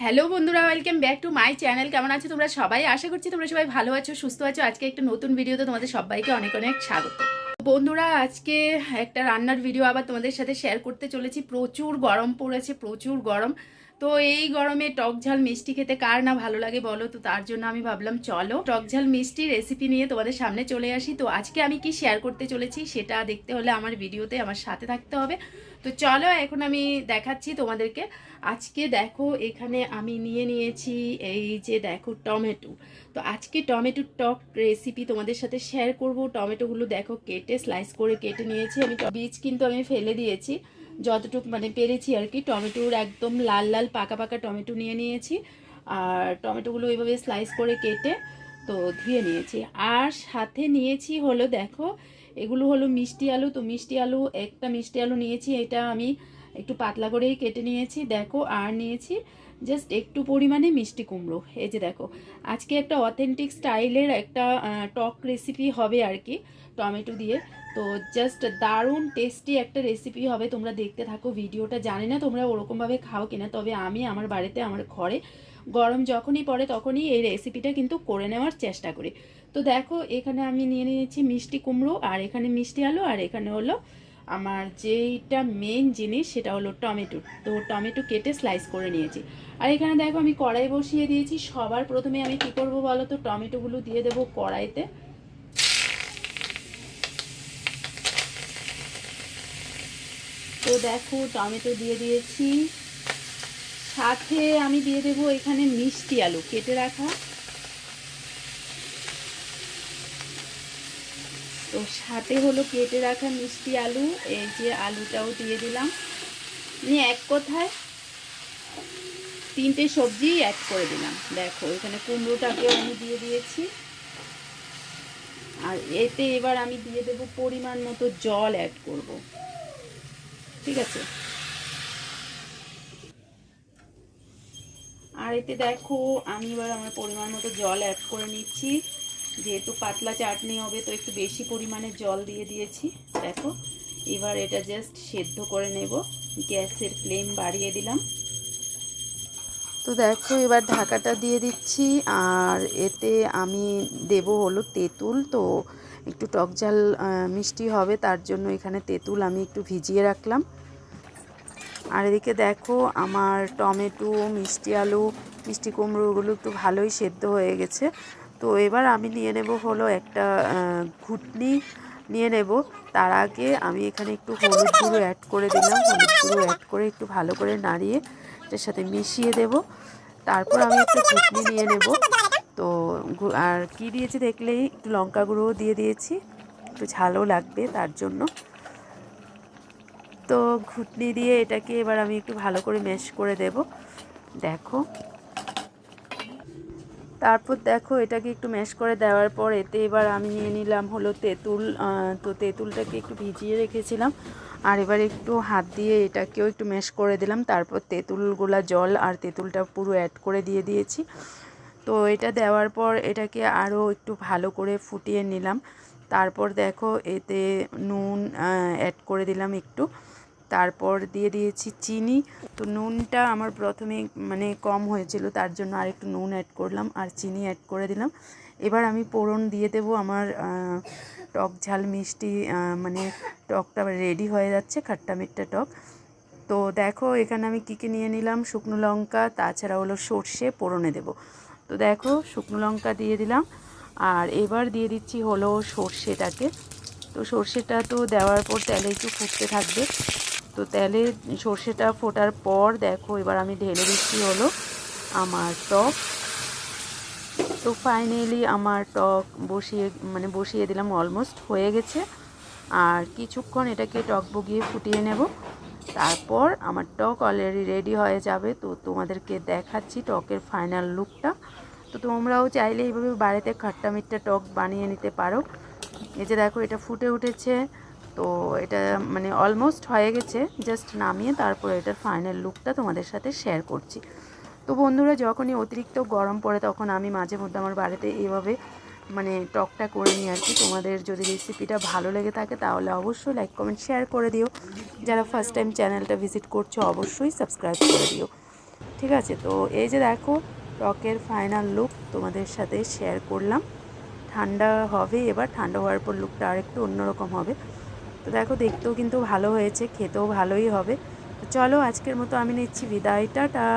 Hello বন্ধুরা, welcome back to my channel. কেমন আছো তোমরা সবাই? আশা করছি তোমরা সবাই ভালো আছো, সুস্থ আছো। আজকে একটা নতুন ভিডিওতে তোমাদের সবাইকে অনেক অনেক স্বাগত। বন্ধুরা, আজকে একটা রান্নার ভিডিও আবার তোমাদের সাথে শেয়ার করতে চলেছি। প্রচুর গরম পড়েছে, প্রচুর গরম। তো এই গরমে টক ঝাল মিষ্টি খেতে কার না ভালো লাগে বলো? তো তার জন্য আমি ভাবলাম চলো টক ঝাল মিষ্টি রেসিপি নিয়ে তোমাদের সামনে চলে আসি। তো আজকে আমি কি শেয়ার করতে চলেছি সেটা দেখতে হলে আমার ভিডিওতে আমার সাথে থাকতে হবে। তো চলো এখন আমি দেখাচ্ছি তোমাদেরকে। আজকে দেখো এখানে আমি নিয়ে নিয়েছি, এই যে দেখো টমেটো। তো আজকে টমেটোর টক রেসিপি তোমাদের সাথে শেয়ার করব। টমেটোগুলো দেখো কেটে স্লাইস করে কেটে নিয়েছি আমি। বীজ কিন্তু আমি ফেলে দিয়েছি যতটুকু মানে পেরেছি আর কি। টমেটোর একদম লাল লাল পাকা পাকা টমেটো নিয়ে নিয়েছি। আর টমেটোগুলো এইভাবে স্লাইস করে কেটে তো ধুয়ে নিয়েছি। আর সাথে নিয়েছি হলো দেখো, এগুলো হলো মিষ্টি আলু। তো মিষ্টি আলু, একটা মিষ্টি আলু নিয়েছি, এটা আমি একটু পাতলা করেই কেটে নিয়েছি দেখো। আর নিয়েছি জাস্ট একটু পরিমাণে মিষ্টি কুমড়ো। এই যে দেখো, আজকে একটা অথেন্টিক স্টাইলের একটা টক রেসিপি হবে আর কি, টমেটো দিয়ে। তো জাস্ট দারুণ টেস্টি একটা রেসিপি হবে, তোমরা দেখতে থাকো ভিডিওটা। জানি না তোমরা ওরকমভাবে খাও কিনা, তবে আমি আমার বাড়িতে আমার ঘরে গরম যখনই পড়ে তখনই এই রেসিপিটা কিন্তু করে নেওয়ার চেষ্টা করি। তো দেখো এখানে আমি নিয়ে নিয়েছি মিষ্টি কুমড়ো, আর এখানে মিষ্টি আলু, আর এখানে হলো আমার যেইটা মেন জিনিস সেটা হলো টমেটো। তো টমেটো কেটে স্লাইস করে নিয়েছি। আর এখানে দেখো আমি কড়াই বসিয়ে দিয়েছি। সবার প্রথমে আমি কি করব বলো তো, টমেটোগুলো দিয়ে দেবো কড়াইতে। তো দেখো টমেটো দিয়ে দিয়েছি, সাথে আমি দিয়ে দেবো এখানে মিষ্টি আলু কেটে রাখা। তো সাথে হলো কেটে রাখা মিষ্টি আলু, এই যে আলুটাও দিয়ে দিলাম। এক কথায় তিনটে সবজি অ্যাড করে দিলাম। দেখো এখানে কুমড়োটাকেও আমি দিয়ে দিয়েছি। আর এতে এবার আমি দিয়ে দেব পরিমাণ মতো জল অ্যাড করব, ঠিক আছে? আর এতে দেখো আমি এবার আমার পরিমাণ মতো জল অ্যাড করে নিচ্ছি। যেহেতু পাতলা চাটনি হবে তো একটু বেশি পরিমাণে জল দিয়ে দিয়েছি। দেখো এবার এটা জাস্ট সেদ্ধ করে নেব। গ্যাসের ফ্লেম বাড়িয়ে দিলাম। তো দেখো এবার ঢাকাটা দিয়ে দিচ্ছি। আর এতে আমি দেব হলো তেঁতুল। তো একটু টক ঝাল মিষ্টি হবে, তার জন্য এখানে তেঁতুল আমি একটু ভিজিয়ে রাখলাম। আর এদিকে দেখো আমার টমেটো, মিষ্টি আলু, মিষ্টি কুমড়োগুলো একটু ভালোই সেদ্ধ হয়ে গেছে। তো এবার আমি নিয়ে নেব হলো একটা ঘুটনি নিয়ে নেব। তার আগে আমি এখানে একটু হলুদ গুঁড়ো অ্যাড করে দিলাম। হলুদ গুঁড়ো অ্যাড করে একটু ভালো করে নাড়িয়ে এটার সাথে মিশিয়ে দেব। তারপর আমি একটু ঘুটনি নিয়ে নেব। তো আর কি দিয়েছি দেখলেই, একটু লঙ্কা গুঁড়োও দিয়ে দিয়েছি, একটু ঝালও লাগবে তার জন্য। তো ঘুটনি দিয়ে এটাকে এবার আমি একটু ভালো করে ম্যাশ করে দেব। দেখো তারপর দেখো এটাকে একটু ম্যাশ করে দেওয়ার পর এতে এবার আমি নিয়ে নিলাম হলো তেঁতুল। তো তেঁতুলটাকে একটু ভিজিয়ে রেখেছিলাম। আর এবার একটু হাত দিয়ে এটাকেও একটু ম্যাশ করে দিলাম। তারপর তেঁতুলগুলা জল আর তেঁতুলটা পুরো অ্যাড করে দিয়ে দিয়েছি। তো এটা দেওয়ার পর এটাকে আরও একটু ভালো করে ফুটিয়ে নিলাম। তারপর দেখো এতে নুন অ্যাড করে দিলাম একটু। তারপর দিয়ে দিয়েছি চিনি। তো নুনটা আমার প্রথমে মানে কম হয়েছিল, তার জন্য আর একটু নুন অ্যাড করলাম আর চিনি অ্যাড করে দিলাম। এবার আমি ফোড়ন দিয়ে দেব আমার টক ঝাল মিষ্টি, মানে টকটা রেডি হয়ে যাচ্ছে, খাট্টা মিঠা টক। তো দেখো এখানে আমি কী কী নিয়ে নিলাম, শুকনো লঙ্কা, তাছাড়া হলো সর্ষে ফোড়নে দেব। তো দেখো শুকনো লঙ্কা দিয়ে দিলাম। আর এবার দিয়ে দিচ্ছি হলো সর্ষেটাকে। তো সর্ষেটা তো দেওয়ার পর তেলে একটু ফুটতে থাকবে। তো তেলে সর্ষেটা ফোটার পর দেখো এবার আমি ঢেলে দিচ্ছি হলো আমার টক। তো ফাইনালি আমার টক বসিয়ে দিলাম, অলমোস্ট হয়ে গেছে। আর কিছুক্ষণ এটাকে টক বগিয়ে ফুটিয়ে নেব। তারপর আমার টক অলরেডি রেডি হয়ে যাবে। তো তোমাদেরকে দেখাচ্ছি টকের ফাইনাল লুকটা। তো তোমরাও চাইলে এইভাবে বাড়িতে খাট্টা মিঠা টক বানিয়ে নিতে পারো। এই যে দেখো এটা ফুটে উঠেছে। তো এটা মানে অলমোস্ট হয়ে গেছে, জাস্ট নামিয়ে তারপর এটার ফাইনাল লুকটা তোমাদের সাথে শেয়ার করছি। তো বন্ধুরা, যখনই অতিরিক্ত গরম পড়ে তখন আমি মাঝে মধ্যে আমার বাড়িতে এইভাবে মানে টকটা করে নিই আর কি। তোমাদের যদি রেসিপিটা ভালো লেগে থাকে তাহলে অবশ্যই লাইক কমেন্ট শেয়ার করে দিও। যারা ফার্স্ট টাইম চ্যানেলটা ভিজিট করছো অবশ্যই সাবস্ক্রাইব করে দিও, ঠিক আছে, তো এই যে দেখো টকের ফাইনাল লুক তোমাদের সাথে শেয়ার করলাম। ঠান্ডা হবে, এবার ঠান্ডা হওয়ার পর লুকটা আরেকটু অন্যরকম হবে। তো দেখো দেখতেও কিন্তু ভালো হয়েছে, খেতেও ভালোই হবে। তো চলো আজকের মতো আমি নিচ্ছি বিদায়, টাটা।